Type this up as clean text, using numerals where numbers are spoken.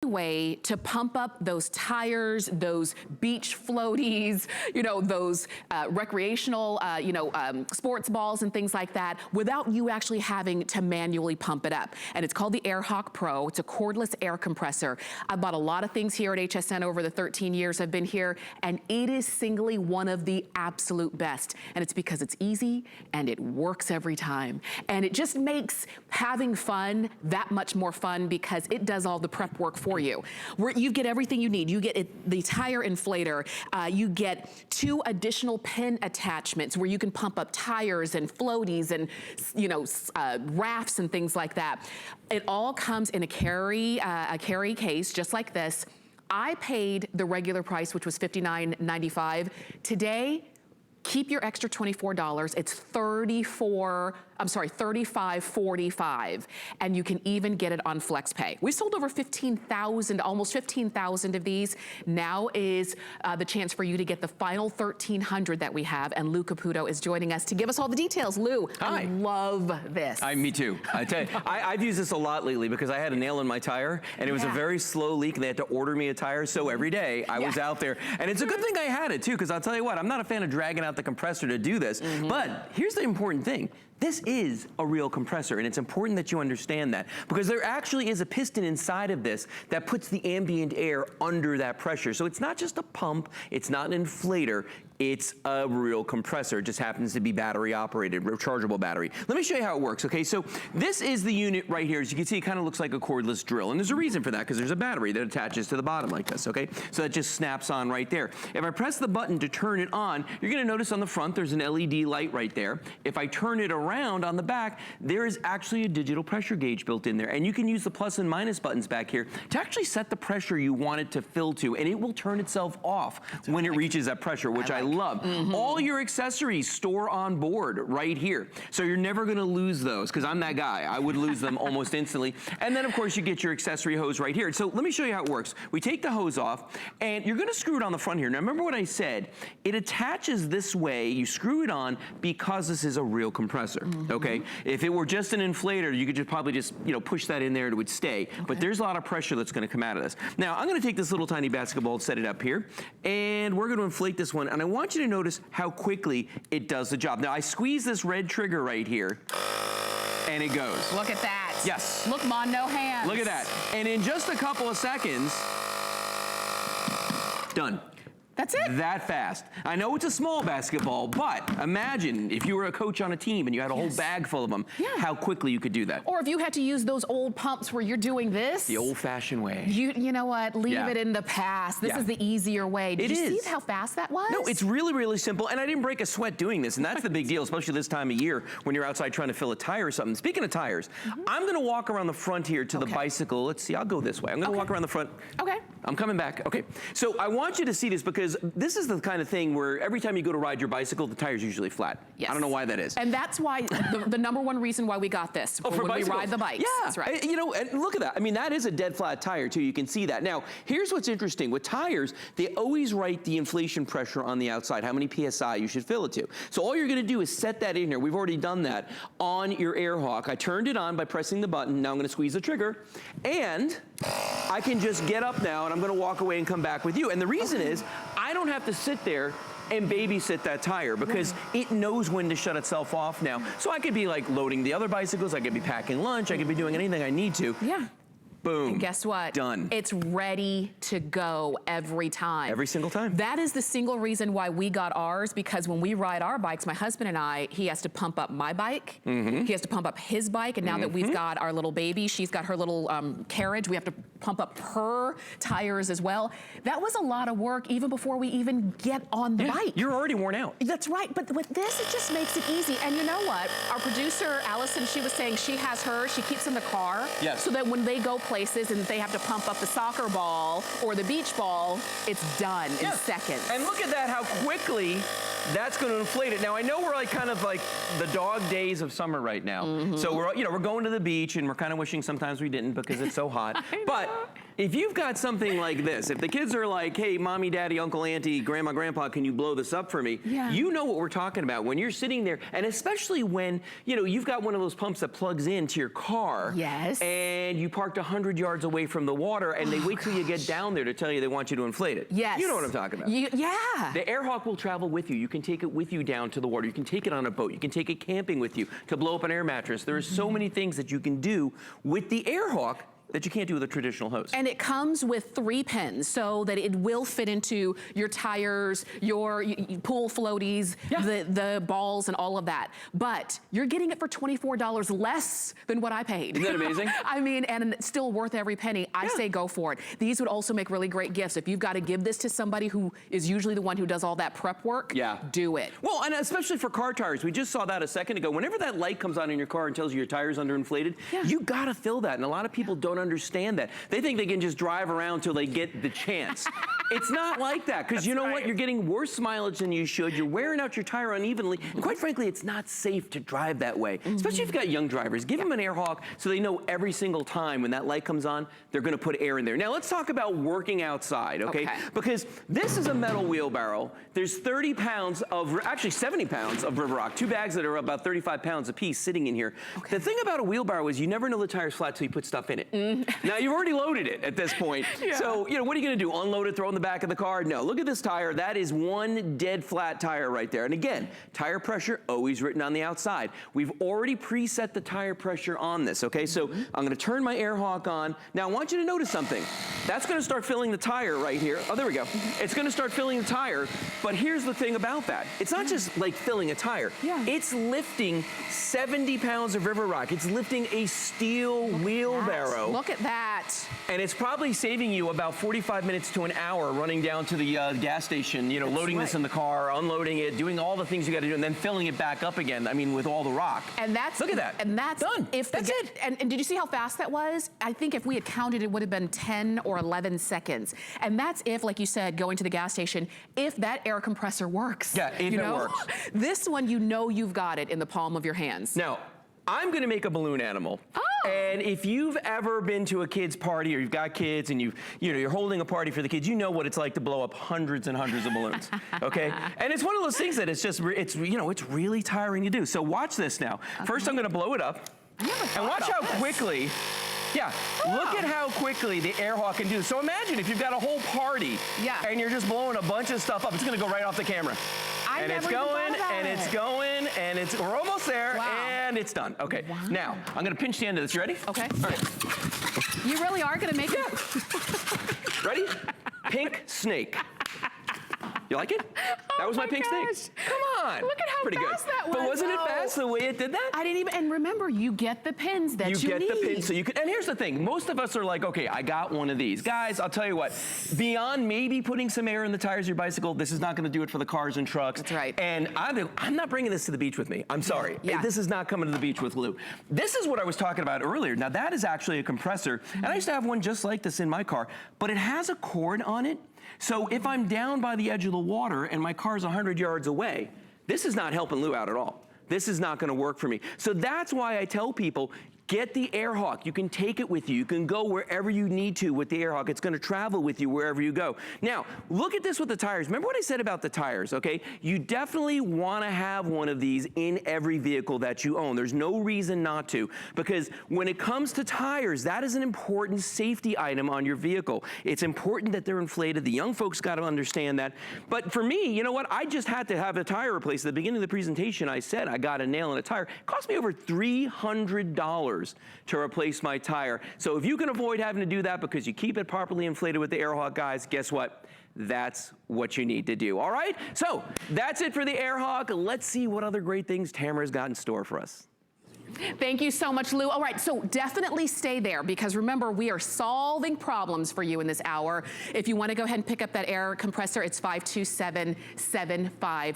way to pump up those tires, those beach floaties, you know, those recreational, sports balls and things like that without you actually having to manually pump it up. And it's called the AirHawk Pro. It's a cordless air compressor. I bought a lot of things here at HSN over the 13 years I've been here, and it is singly one of the absolute best. And it's because it's easy and it works every time. And it just makes having fun that much more fun because it does all the prep work for you. You get everything you need. You get the tire inflator. You get 2 additional pin attachments where you can pump up tires and floaties and rafts and things like that. It all comes in a carry case just like this. I paid the regular price, which was $59.95. Today, keep your extra $24. It's $35.45, and you can even get it on FlexPay. We sold over 15,000, almost 15,000 of these. Now is the chance for you to get the final 1,300 that we have, and Lou Caputo is joining us to give us all the details. Lou, hi. I love this. Me too. I tell you, I've used this a lot lately because I had a nail in my tire, and it was a very slow leak, and they had to order me a tire, so every day I was out there. And it's a good thing I had it too, because I'll tell you what, I'm not a fan of dragging out the compressor to do this, but here's the important thing. This is a real compressor, and it's important that you understand that because there actually is a piston inside of this that puts the ambient air under that pressure. So it's not just a pump, it's not an inflator, it's a real compressor. It just happens to be battery operated, rechargeable battery. Let me show you how it works, okay? So this is the unit right here. As you can see, it kind of looks like a cordless drill, and there's a reason for that because there's a battery that attaches to the bottom like this, okay? So that just snaps on right there. If I press the button to turn it on, you're gonna notice on the front there's an LED light right there. If I turn it around on the back, there is actually a digital pressure gauge built in there, and you can use the plus and minus buttons back here to actually set the pressure you want it to fill to, and it will turn itself off when it reaches that pressure, which I love. All your accessories store on board right here. So you're never gonna lose those, because I'm that guy. I would lose them almost instantly. And then of course you get your accessory hose right here. So let me show you how it works. We take the hose off, and you're gonna screw it on the front here. Now remember what I said, it attaches this way, you screw it on because this is a real compressor, okay? If it were just an inflator, you could probably just push that in there and it would stay. But there's a lot of pressure that's gonna come out of this. Now I'm gonna take this little tiny basketball and set it up here, and we're gonna inflate this one, and I want you to notice how quickly it does the job. Now I squeeze this red trigger right here, and it goes. Look at that. Yes. Look, Mon, no hands. Look at that. And in just a couple of seconds, done. That's it. That fast. I know it's a small basketball, but imagine if you were a coach on a team and you had a whole bag full of them, how quickly you could do that. Or if you had to use those old pumps where you're doing this. The old-fashioned way. You know what? Leave it in the past. This is the easier way. Did you see how fast that was? No, it's really, really simple, and I didn't break a sweat doing this, and that's the big deal, especially this time of year when you're outside trying to fill a tire or something. Speaking of tires, I'm gonna walk around the front here to the bicycle. Let's see, I'll go this way. I'm gonna walk around the front. Okay. I'm coming back. Okay. So I want you to see this because this is the kind of thing where every time you go to ride your bicycle, the tire's usually flat. Yes. I don't know why that is. And that's why the number one reason why we got this for when bicycles. we ride the bikes. Yeah. That's right. And look at that. I mean, that is a dead flat tire too. You can see that. Now, here's what's interesting. With tires, they always write the inflation pressure on the outside, how many PSI you should fill it to. So all you're gonna do is set that in here. We've already done that on your AirHawk. I turned it on by pressing the button. Now I'm gonna squeeze the trigger, and I can just get up now, and I'm gonna walk away and come back with you. And the reason is, I don't have to sit there and babysit that tire because it knows when to shut itself off now. So I could be like loading the other bicycles, I could be packing lunch, I could be doing anything I need to. Yeah. Boom. And guess what? Done. It's ready to go every time. Every single time. That is the single reason why we got ours, because when we ride our bikes, my husband and I, he has to pump up my bike, he has to pump up his bike, and now that we've got our little baby, she's got her little carriage, we have to pump up her tires as well. That was a lot of work even before we even get on the bike. You're already worn out. That's right, but with this, it just makes it easy. And you know what? Our producer, Allison, she was saying she has hers, she keeps in the car, so that when they go places and they have to pump up the soccer ball or the beach ball, it's done in seconds. And look at that, how quickly that's going to inflate it. Now, I know we're like kind of like the dog days of summer right now. So we're, we're going to the beach, and we're kind of wishing sometimes we didn't because it's so hot. But if you've got something like this, if the kids are like, hey, mommy, daddy, uncle, auntie, grandma, grandpa, can you blow this up for me? Yeah. You know what we're talking about when you're sitting there, and especially when, you know, you've got one of those pumps that plugs into your car. Yes. And you parked 100 yards away from the water, and they wait till you get down there to tell you they want you to inflate it. Yes. You know what I'm talking about. Yeah. The AirHawk will travel with you. You can take it with you down to the water. You can take it on a boat. You can take it camping with you to blow up an air mattress. There are so many things that you can do with the AirHawk that you can't do with a traditional hose. And it comes with 3 pins so that it will fit into your tires, your pool floaties, the balls and all of that. But you're getting it for $24 less than what I paid. Isn't that amazing? I mean, and it's still worth every penny. I say go for it. These would also make really great gifts. If you've got to give this to somebody who is usually the one who does all that prep work, do it. Well, and especially for car tires. We just saw that a second ago. Whenever that light comes on in your car and tells you your tire's underinflated, you gotta fill that. And a lot of people don't understand that. They think they can just drive around till they get the chance. It's not like that, because you know what? You're getting worse mileage than you should. You're wearing out your tire unevenly. And quite frankly, it's not safe to drive that way, especially if you've got young drivers. Give them an AirHawk so they know every single time when that light comes on, they're gonna put air in there. Now let's talk about working outside, okay? Because this is a metal wheelbarrow. There's 30 pounds of, actually 70 pounds of River Rock, 2 bags that are about 35 pounds apiece sitting in here. The thing about a wheelbarrow is you never know the tire's flat till you put stuff in it. Now you've already loaded it at this point. So, you know, what are you gonna do? Unload it, throw it in the back of the car? No, look at this tire. That is one dead flat tire right there. And again, tire pressure always written on the outside. We've already preset the tire pressure on this, okay? So I'm gonna turn my AirHawk on. Now I want you to notice something. That's gonna start filling the tire right here. Oh, there we go. It's gonna start filling the tire, but here's the thing about that. It's not just like filling a tire. It's lifting 70 pounds of River Rock. It's lifting a steel wheelbarrow. Look at that. And it's probably saving you about 45 minutes to an hour running down to the gas station, you know, loading this in the car, unloading it, doing all the things you got to do, and then filling it back up again, I mean, with all the rock. And that's, look at that. And that's done. That's it. And did you see how fast that was? I think if we had counted, it would have been 10 or 11 seconds. And that's if, like you said, going to the gas station, if that air compressor works. Yeah, if it works. This one, you know you've got it in the palm of your hands. Now, I'm gonna make a balloon animal. And if you've ever been to a kid's party or you've got kids and you're holding a party for the kids, you know what it's like to blow up hundreds and hundreds of balloons, okay? And it's one of those things that it's just, it's really tiring to do. So watch this now. First, I'm gonna blow it up. And watch how quickly, look at how quickly the AirHawk can do. So imagine if you've got a whole party and you're just blowing a bunch of stuff up. It's gonna go right off the camera. And it's going, and it's going, and we're almost there, and it's done. Okay, now, I'm gonna pinch the end of this. You ready? Okay. All right. You really are gonna make it? Ready? Pink snake. You like it? That was my pink snake. Come on. Look at how pretty fast good. that was. But wasn't it fast the way it did that? I didn't even, and remember, you get the pins that you need. You get the pins so you can, and here's the thing, most of us are like, okay, I got one of these. Guys, I'll tell you what, beyond maybe putting some air in the tires of your bicycle, this is not gonna do it for the cars and trucks. That's right. And I'm not bringing this to the beach with me. I'm sorry. This is not coming to the beach with Lou. This is what I was talking about earlier. Now that is actually a compressor, and I used to have one just like this in my car, but it has a cord on it. So if I'm down by the edge of the water and my car's 100 yards away, this is not helping Lou out at all. This is not gonna work for me. So that's why I tell people, get the AirHawk. You can take it with you. You can go wherever you need to with the AirHawk. It's gonna travel with you wherever you go. Now, look at this with the tires. Remember what I said about the tires, okay? You definitely wanna have one of these in every vehicle that you own. There's no reason not to, because when it comes to tires, that is an important safety item on your vehicle. It's important that they're inflated. The young folks gotta understand that. But for me, you know what? I just had to have a tire replaced. At the beginning of the presentation, I said I got a nail in a tire. It cost me over $300 to replace my tire. So if you can avoid having to do that because you keep it properly inflated with the AirHawk, guys, guess what? That's what you need to do, all right? So that's it for the AirHawk. Let's see what other great things Tamara's got in store for us. Thank you so much, Lou. All right, so definitely stay there, because remember, we are solving problems for you in this hour. If you want to go ahead and pick up that air compressor, it's 52775.